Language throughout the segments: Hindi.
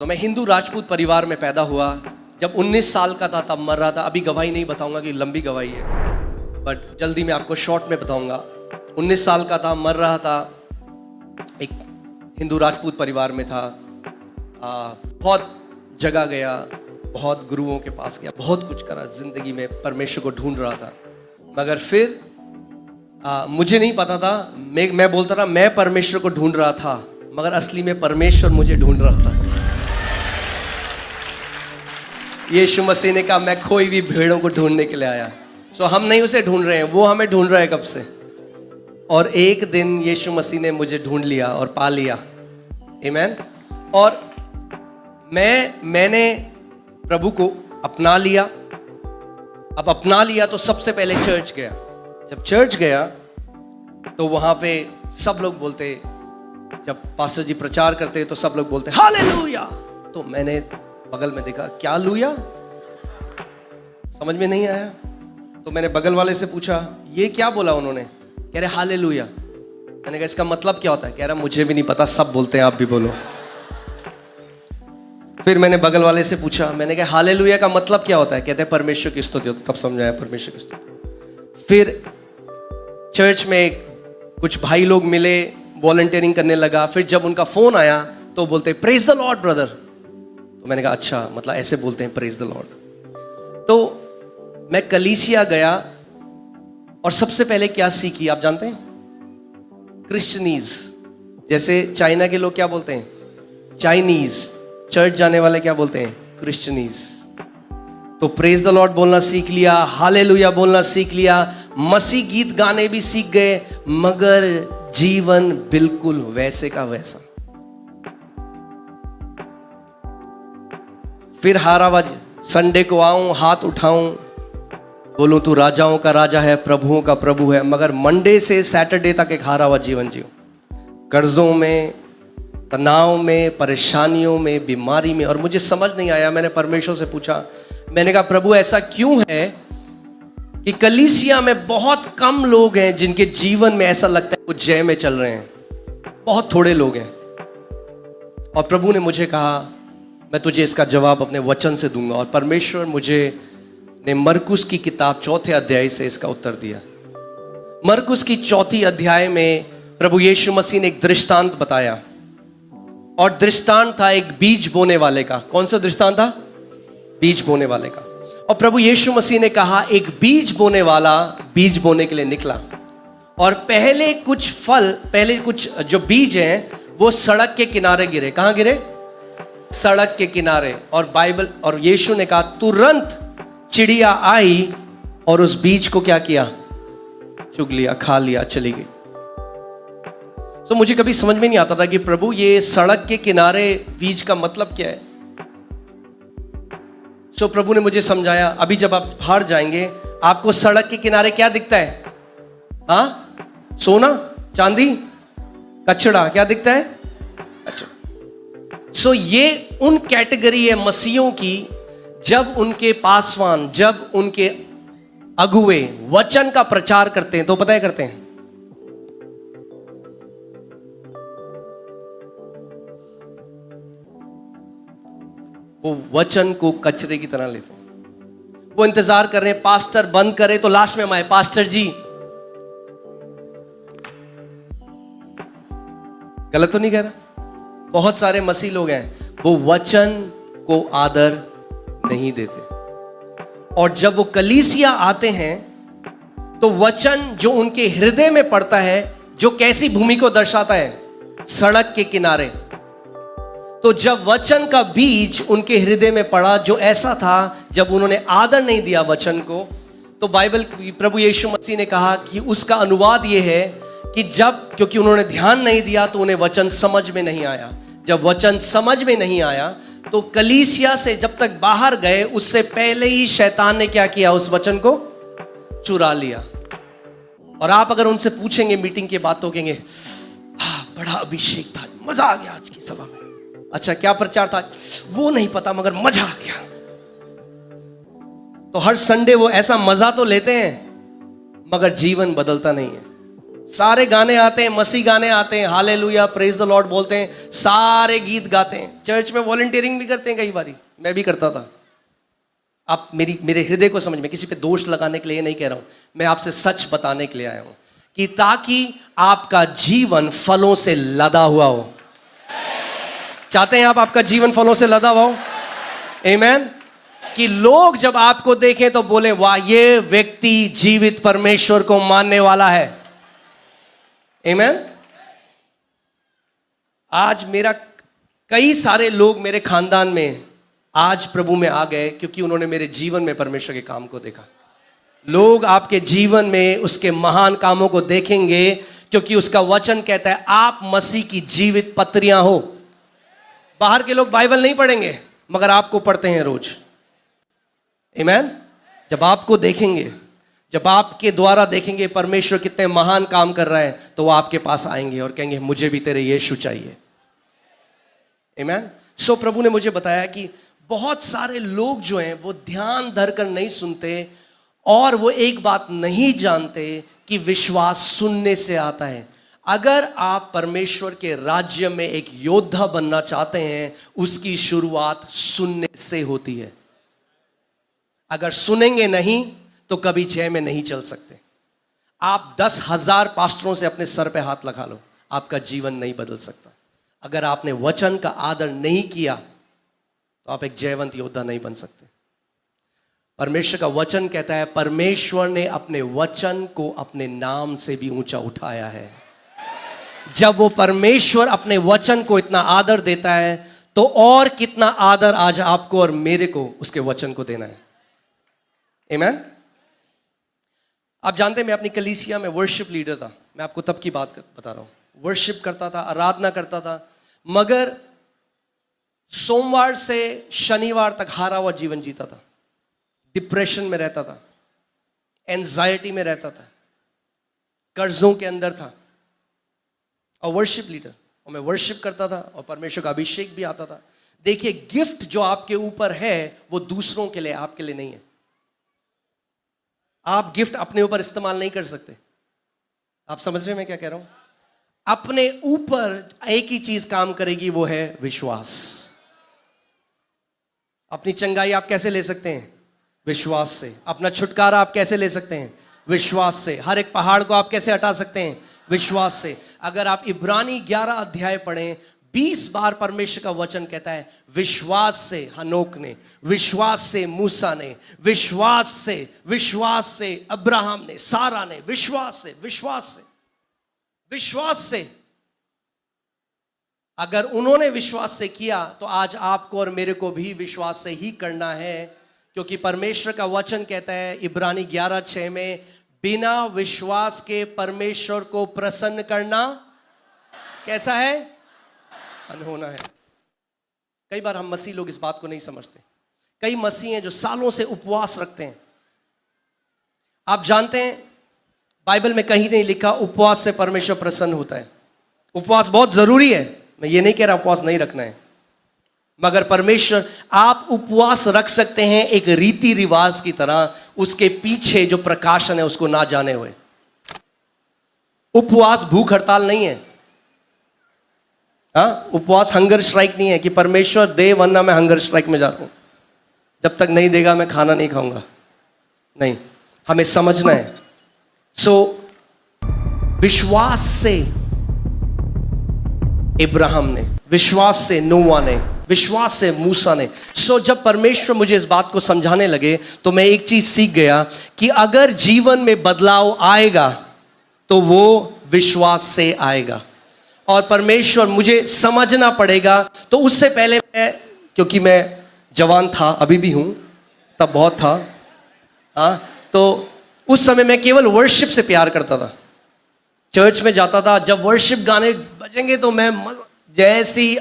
तो मैं हिंदू राजपूत परिवार में पैदा हुआ। जब 19 साल का था तब मर रहा था। अभी गवाही नहीं बताऊंगा कि लंबी गवाही है, बट जल्दी मैं आपको शॉर्ट में बताऊंगा। 19 साल का था, मर रहा था। एक हिंदू राजपूत परिवार में था। बहुत जगह गया, बहुत गुरुओं के पास गया, बहुत कुछ करा जिंदगी में, परमेश्वर को ढूंढ रहा था। मगर फिर मुझे नहीं पता था, मैं बोलता था मैं परमेश्वर को ढूंढ रहा था, मगर असली में परमेश्वर मुझे ढूंढ रहा था। यीशु मसीह ने कहा मैं खोई हुई भेड़ों को ढूंढने के लिए आया। सो हम नहीं उसे ढूंढ रहे हैं, वो हमें ढूंढ रहा है कब से। और एक दिन यीशु मसीह ने मुझे ढूंढ लिया और पा लिया। आमीन। और मैंने प्रभु को अपना लिया। अब अपना लिया तो सबसे पहले चर्च गया। जब चर्च गया तो वहां पे सब लोग बोलते, जब पास्टर जी प्रचार करते तो सब लोग बोलते हालेलुया। तो मैंने बगल में देखा, क्या लूया, समझ में नहीं आया। तो मैंने बगल वाले से पूछा ये क्या बोला उन्होंने। कह रहे हालेलुया। मैंने कहा इसका मतलब क्या होता है। कह रहा मुझे भी नहीं पता, सब बोलते हैं आप भी बोलो। फिर मैंने बगल वाले से पूछा, मैंने कहा हालेलुया का मतलब क्या होता है। कहते हैं परमेश्वर की स्तुति होती है। तब समझाया परमेश्वर की स्तुति। फिर चर्च में कुछ भाई लोग मिले, वॉलंटियरिंग करने लगा। फिर जब उनका फोन आया तो बोलते प्रेज द लॉर्ड ब्रदर। तो मैंने कहा अच्छा, मतलब ऐसे बोलते हैं प्रेज द लॉर्ड। तो मैं कलीसिया गया और सबसे पहले क्या सीखी आप जानते हैं। क्रिश्चियनीज, जैसे चाइना के लोग क्या बोलते हैं चाइनीज, चर्च जाने वाले क्या बोलते हैं क्रिश्चियनीज। तो प्रेज द लॉर्ड बोलना सीख लिया, हालेलुया बोलना सीख लिया, मसीह गीत गाने भी सीख गए, मगर जीवन बिल्कुल वैसे का वैसा। फिर हारावाज, संडे को आऊं, हाथ उठाऊं, बोलूं तू राजाओं का राजा है, प्रभुओं का प्रभु है, मगर मंडे से सैटरडे तक एक हारावाज जीवन जियो, कर्जों में, तनाव में, परेशानियों में, बीमारी में। और मुझे समझ नहीं आया। मैंने परमेश्वर से पूछा, मैंने कहा प्रभु ऐसा क्यों है कि कलीसिया में बहुत कम लोग हैं जिनके जीवन में ऐसा लगता है वो जय में चल रहे हैं, बहुत थोड़े लोग हैं। और प्रभु ने मुझे कहा मैं तुझे इसका जवाब अपने वचन से दूंगा। और परमेश्वर मुझे ने मरकुस की किताब 4 अध्याय से इसका उत्तर दिया। मरकुस की 4 अध्याय में प्रभु यीशु मसीह ने एक दृष्टांत बताया, और दृष्टांत था एक बीज बोने वाले का। कौन सा दृष्टांत था। बीज बोने वाले का। और प्रभु यीशु मसीह ने कहा एक बीज बोने वाला बीज बोने के लिए निकला, और पहले कुछ जो बीज हैं वो सड़क के किनारे गिरे। कहां गिरे। सड़क के किनारे। और बाइबल और यीशु ने कहा तुरंत चिड़िया आई और उस बीज को क्या किया, चुग लिया, खा लिया, चली गई। तो मुझे कभी समझ में नहीं आता था कि प्रभु ये सड़क के किनारे बीज का मतलब क्या है। सो प्रभु ने मुझे समझाया, अभी जब आप बाहर जाएंगे आपको सड़क के किनारे क्या दिखता है। हाँ, सोना, चांदी, कचड़ा, क्या दिखता है। अच्छा, सो ये उन कैटेगरी है मसीहों की, जब उनके पासवान, जब उनके अगुए वचन का प्रचार करते हैं तो पता है करते हैं, वो वचन को कचरे की तरह लेते हैं। वो इंतजार कर रहे हैं पास्टर बंद करे तो लास्ट में हम आए, पास्टर जी। गलत तो नहीं कह रहा। बहुत सारे मसीह लोग हैं वो वचन को आदर नहीं देते, और जब वो कलीसिया आते हैं तो वचन जो उनके हृदय में पड़ता है, जो कैसी भूमि को दर्शाता है, सड़क के किनारे। तो जब वचन का बीज उनके हृदय में पड़ा, जो ऐसा था जब उन्होंने आदर नहीं दिया वचन को, तो बाइबल प्रभु यीशु मसीह ने कहा कि उसका अनुवाद यह है कि जब, क्योंकि उन्होंने ध्यान नहीं दिया तो उन्हें वचन समझ में नहीं आया। जब वचन समझ में नहीं आया तो कलीसिया से जब तक बाहर गए उससे पहले ही शैतान ने क्या किया, उस वचन को चुरा लिया। और आप अगर उनसे पूछेंगे मीटिंग के बाद तो कहेंगे बड़ा अभिषेक था, मजा आ गया आज की सभा में। अच्छा क्या प्रचार था, वो नहीं पता, मगर मजा आ गया। तो हर संडे वो ऐसा मजा तो लेते हैं मगर जीवन बदलता नहीं है। सारे गाने आते हैं, मसीह गाने आते हैं, हालेलुया प्रेज द लॉर्ड बोलते हैं, सारे गीत गाते हैं, चर्च में वॉलंटियरिंग भी करते हैं, कई बारी मैं भी करता था। आप मेरे हृदय को समझ में, किसी पे दोष लगाने के लिए नहीं कह रहा हूं, मैं आपसे सच बताने के लिए आया हूं कि ताकि आपका जीवन फलों से लदा हुआ हो। चाहते हैं आप आपका जीवन फलों से लदा हुआ हो? आमीन। कि लोग जब आपको देखें तो बोले वाह, ये व्यक्ति जीवित परमेश्वर को मानने वाला है। आमीन। आज मेरा कई सारे लोग मेरे खानदान में आज प्रभु में आ गए क्योंकि उन्होंने मेरे जीवन में परमेश्वर के काम को देखा। लोग आपके जीवन में उसके महान कामों को देखेंगे क्योंकि उसका वचन कहता है आप मसीह की जीवित पत्रियां हो। बाहर के लोग बाइबल नहीं पढ़ेंगे मगर आपको पढ़ते हैं रोज। आमीन। जब आपको देखेंगे, जब आपके द्वारा देखेंगे परमेश्वर कितने महान काम कर रहा है, तो वो आपके पास आएंगे और कहेंगे मुझे भी तेरे यीशु चाहिए। आमीन। सो प्रभु ने मुझे बताया कि बहुत सारे लोग जो हैं वो ध्यान धरकर नहीं सुनते और वो एक बात नहीं जानते कि विश्वास सुनने से आता है। अगर आप परमेश्वर के राज्य में एक योद्धा बनना चाहते हैं, उसकी शुरुआत सुनने से होती है। अगर सुनेंगे नहीं तो कभी जय में नहीं चल सकते। आप 10,000 पास्टरों से अपने सर पे हाथ लगा लो, आपका जीवन नहीं बदल सकता। अगर आपने वचन का आदर नहीं किया तो आप एक जयवंत योद्धा नहीं बन सकते। परमेश्वर का वचन कहता है परमेश्वर ने अपने वचन को अपने नाम से भी ऊंचा उठाया है। जब वो परमेश्वर अपने वचन को इतना आदर देता है तो और कितना आदर आज आपको और मेरे को उसके वचन को देना है। आमीन। आप जानते हैं मैं अपनी कलीसिया में वर्शिप लीडर था। मैं आपको तब की बात बता रहा हूं। वर्शिप करता था, आराधना करता था, मगर सोमवार से शनिवार तक हारा हुआ जीवन जीता था। डिप्रेशन में रहता था, एंजाइटी में रहता था, कर्जों के अंदर था और वर्शिप लीडर, और मैं वर्शिप करता था और परमेश्वर का अभिषेक भी आता था। देखिए, गिफ्ट जो आपके ऊपर है वो दूसरों के लिए, आपके लिए नहीं है। आप गिफ्ट अपने ऊपर इस्तेमाल नहीं कर सकते। आप समझ रहे हैं मैं क्या कह रहा हूं? अपने ऊपर एक ही चीज काम करेगी, वो है विश्वास। अपनी चंगाई आप कैसे ले सकते हैं? विश्वास से। अपना छुटकारा आप कैसे ले सकते हैं? विश्वास से। हर एक पहाड़ को आप कैसे हटा सकते हैं? विश्वास से। अगर आप इब्रानी 11 अध्याय पढ़ें, 20 बार परमेश्वर का वचन कहता है विश्वास से हनोक ने, विश्वास से मूसा ने, विश्वास से अब्राहम ने, सारा ने, विश्वास से। अगर उन्होंने विश्वास से किया तो आज आपको और मेरे को भी विश्वास से ही करना है, क्योंकि परमेश्वर का वचन कहता है इब्रानी 11:6 में, बिना विश्वास के परमेश्वर को प्रसन्न करना कैसा है? अनहोना है। कई बार हम मसीह लोग इस बात को नहीं समझते। कई मसीह हैं जो सालों से उपवास रखते हैं। आप जानते हैं बाइबल में कहीं नहीं लिखा उपवास से परमेश्वर प्रसन्न होता है। उपवास बहुत जरूरी है, मैं ये नहीं कह रहा उपवास नहीं रखना है, मगर परमेश्वर, आप उपवास रख सकते हैं एक रीति रिवाज की तरह, उसके पीछे जो प्रकाशन है उसको ना जाने हुए। उपवास भूख हड़ताल नहीं है। उपवास हंगर स्ट्राइक नहीं है कि परमेश्वर दे वरना मैं हंगर स्ट्राइक में जा रहा हूं, जब तक नहीं देगा मैं खाना नहीं खाऊंगा। नहीं, हमें समझना है। विश्वास से इब्राहिम ने, विश्वास से नोआ ने, विश्वास से मूसा ने। जब परमेश्वर मुझे इस बात को समझाने लगे तो मैं एक चीज सीख गया कि अगर जीवन में बदलाव आएगा तो वो विश्वास से आएगा, और परमेश्वर मुझे समझना पड़ेगा। तो उससे पहले क्योंकि मैं जवान था, अभी भी हूं, तब बहुत था, तो उस समय मैं केवल वर्शिप से प्यार करता था। चर्च में जाता था, जब वर्शिप गाने बजेंगे तो मैं जैसी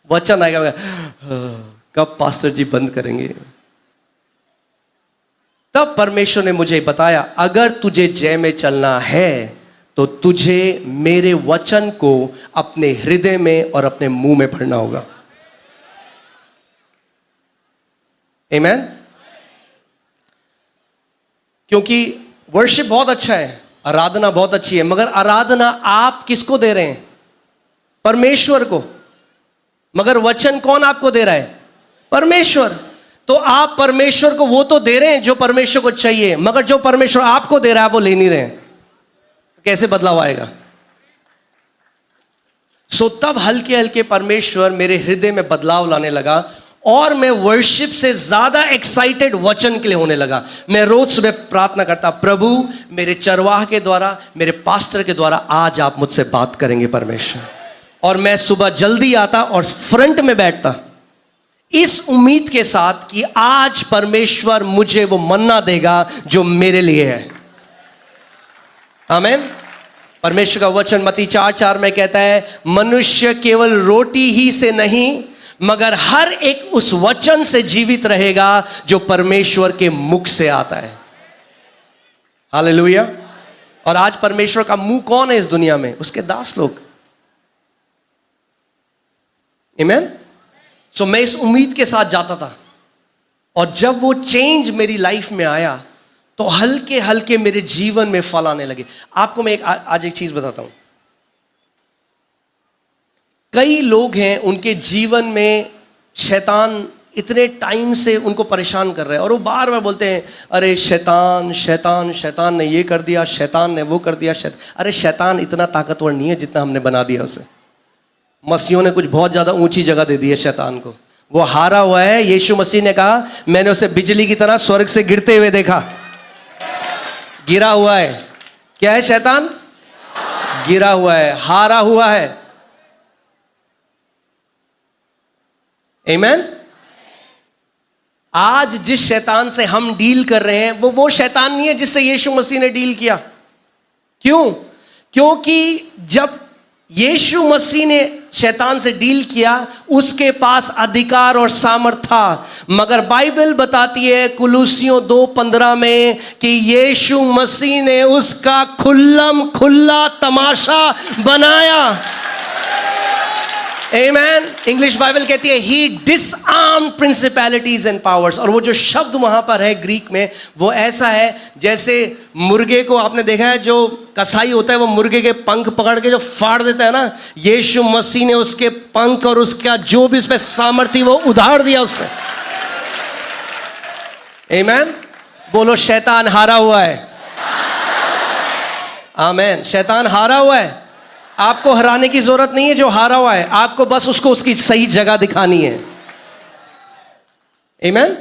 वचन आएगा कब पास्टर जी बंद करेंगे। तब परमेश्वर ने मुझे बताया अगर तुझे जय में चलना है तो तुझे मेरे वचन को अपने हृदय में और अपने मुंह में भरना होगा। आमीन। क्योंकि वर्शिप बहुत अच्छा है, आराधना बहुत अच्छी है, मगर आराधना आप किसको दे रहे हैं? परमेश्वर को। मगर वचन कौन आपको दे रहा है? परमेश्वर। तो आप परमेश्वर को वो तो दे रहे हैं जो परमेश्वर को चाहिए, मगर जो परमेश्वर आपको दे रहा है वो ले नहीं रहे हैं। तो कैसे बदलाव आएगा? सो तब हल्के हल्के परमेश्वर मेरे हृदय में बदलाव लाने लगा और मैं वर्शिप से ज्यादा एक्साइटेड वचन के लिए होने लगा। मैं रोज सुबह प्रार्थना करता, प्रभु मेरे चरवाह के द्वारा, मेरे पास्टर के द्वारा आज आप मुझसे बात करेंगे परमेश्वर। और मैं सुबह जल्दी आता और फ्रंट में बैठता इस उम्मीद के साथ कि आज परमेश्वर मुझे वो मन्ना देगा जो मेरे लिए है। आमीन। परमेश्वर का वचन मत्ती 4:4 में कहता है, मनुष्य केवल रोटी ही से नहीं मगर हर एक उस वचन से जीवित रहेगा जो परमेश्वर के मुख से आता है। हालेलुया। और आज परमेश्वर का मुंह कौन है इस दुनिया में? उसके दास लोग। आमीन। सो मैं इस उम्मीद के साथ जाता था और जब वो चेंज मेरी लाइफ में आया तो हल्के हल्के मेरे जीवन में फल आने लगे। आपको मैं आज एक चीज बताता हूं। कई लोग हैं उनके जीवन में शैतान इतने टाइम से उनको परेशान कर रहे हैं और वो बार बार बोलते हैं, अरे शैतान शैतान शैतान ने ये कर दिया, शैतान ने वो कर दिया। अरे शैतान इतना ताकतवर नहीं है जितना हमने बना दिया उसे। मसीहों ने कुछ बहुत ज्यादा ऊंची जगह दे दी है शैतान को। वो हारा हुआ है। यीशु मसीह ने कहा, मैंने उसे बिजली की तरह स्वर्ग से गिरते हुए देखा। गिरा हुआ है। क्या है शैतान? गिरा हुआ है, हारा हुआ है। आमीन। आज जिस शैतान से हम डील कर रहे हैं वो शैतान नहीं है जिससे यीशु मसीह ने डील किया। क्यों? क्योंकि जब यीशु मसीह ने शैतान से डील किया उसके पास अधिकार और सामर्थ था, मगर बाइबल बताती है कुलुसियों 2:15 में कि यीशु मसीह ने उसका खुल्लम खुल्ला तमाशा बनाया। आमेन। इंग्लिश बाइबल कहती है ही डिसआर्म्ड प्रिंसिपैलिटीज एंड पावर्स। और वो जो शब्द वहां पर है ग्रीक में वो ऐसा है जैसे मुर्गे को आपने देखा है, जो कसाई होता है वो मुर्गे के पंख पकड़ के जो फाड़ देता है ना, यीशु मसीह ने उसके पंख और उसका जो भी उस पर सामर्थ्य वो उधार दिया उससे। आमेन। बोलो शैतान हारा हुआ है। आमेन। शैतान हारा हुआ है। आपको हराने की जरूरत नहीं है जो हारा हुआ है, आपको बस उसको उसकी सही जगह दिखानी है। आमीन।